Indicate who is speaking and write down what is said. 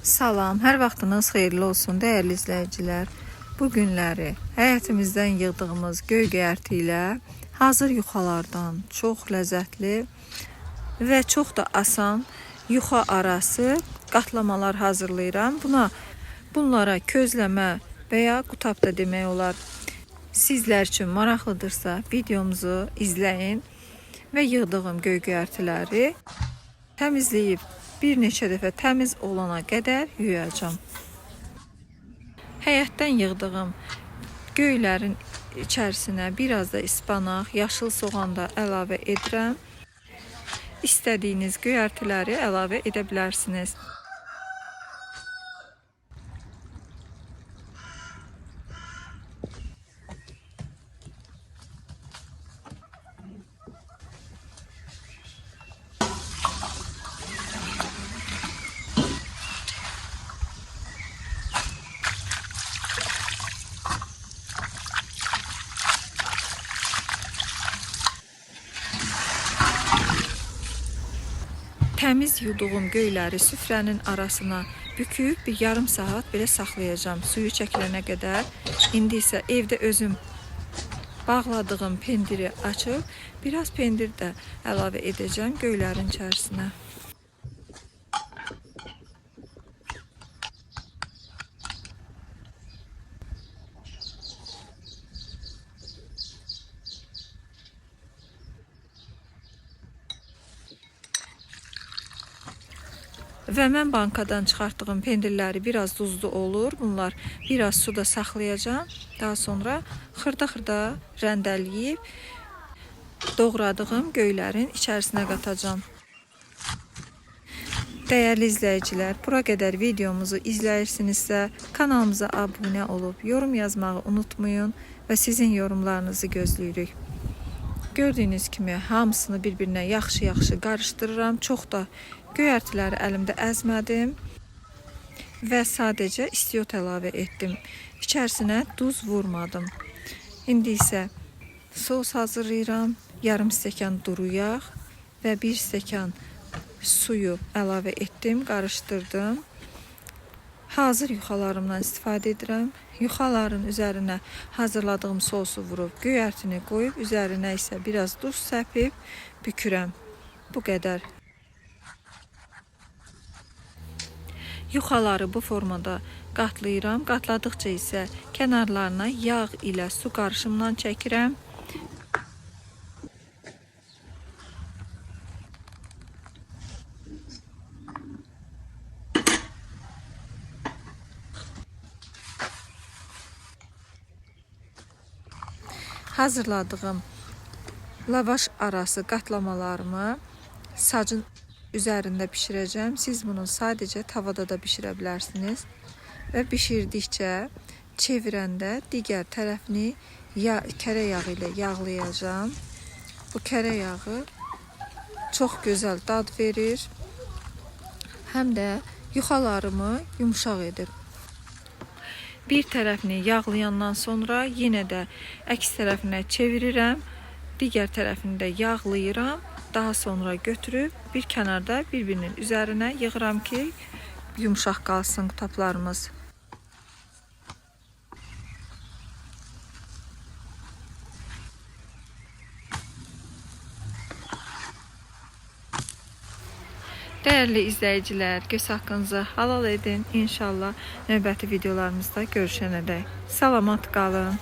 Speaker 1: Salam, hər vaxtınız xeyirli olsun dəyərli izləyicilər. Bu günləri həyətimizdən yığdığımız göy göyərti ilə hazır yuxalardan çox ləzzətli və çox da asan yuxa arası qatlamalar hazırlayıram. Bunlara közləmə və ya qutab da demək olar. Sizlər üçün maraqlıdırsa videomuzu izləyin və yığdığım göy göyərtiləri təmizləyib bir neçə dəfə təmiz olana qədər yuyacağım. Həyətdən yığdığım göylərin içərisinə biraz da ispanaq, yaşıl soğan da əlavə edirəm. İstədiyiniz göyərtiləri əlavə edə bilərsiniz. Təmiz yuduğum göyləri süfrənin arasına büküb bir yarım saat belə saxlayacağım suyu çəkilənə qədər. İndi isə evdə özüm bağladığım pendiri açıb biraz pendir də əlavə edəcəm göylərin içərisinə. Və mən bankadan çıxartdığım pendirləri biraz duzlu olur. Bunlar biraz suda saxlayacağım. Daha sonra xırda-xırda rəndələyib doğradığım göylərin içərisinə qatacağım. Dəyərli izləyicilər, bura qədər videomuzu izləyirsinizsə, kanalımıza abunə olub, yorum yazmağı unutmayın və sizin yorumlarınızı gözləyirik. Gördüyünüz kimi hamısını bir-birinə yaxşı-yaxşı qarışdırıram. Çox da göyərtiləri əlimdə əzmədim və sadəcə istiot əlavə etdim. İçərisinə duz vurmadım. İndi isə sos hazırlayıram. Yarım stəkan duru yağ və 1 stəkan suyu əlavə etdim, qarışdırdım. Hazır yuxalarımdan istifadə edirəm. Yuxaların üzərinə hazırladığım sosu vurub, göyərtini qoyub, üzərinə isə biraz duz səpib bükürəm. Bu qədər. Yuxaları bu formada qatlayıram. Qatladıqca isə kənarlarına yağ ilə su qarışımından çəkirəm. Hazırladığım lavaş arası qatlamalarımı sacın üzərində bişirəcəm. Siz bunu sadəcə tavada da bişirə bilərsiniz. Və bişirdikcə çevirəndə digər tərəfini kərə yağı ilə yağlayacağım. Bu kərə yağı çox gözəl dad verir. Həm də yuxalarımı yumuşaq edir. Bir tərəfini yağlayandan sonra yenə də əks tərəfinə çevirirəm. Digər tərəfini də yağlayıram. Daha sonra götürüb bir kənarda bir-birinin üzərinə yığıram ki, yumuşaq qalsın qutablarımız. Dəyərli izləyicilər, göz haqqınızı halal edin. İnşallah növbəti videolarımızda görüşənədək salamat qalın.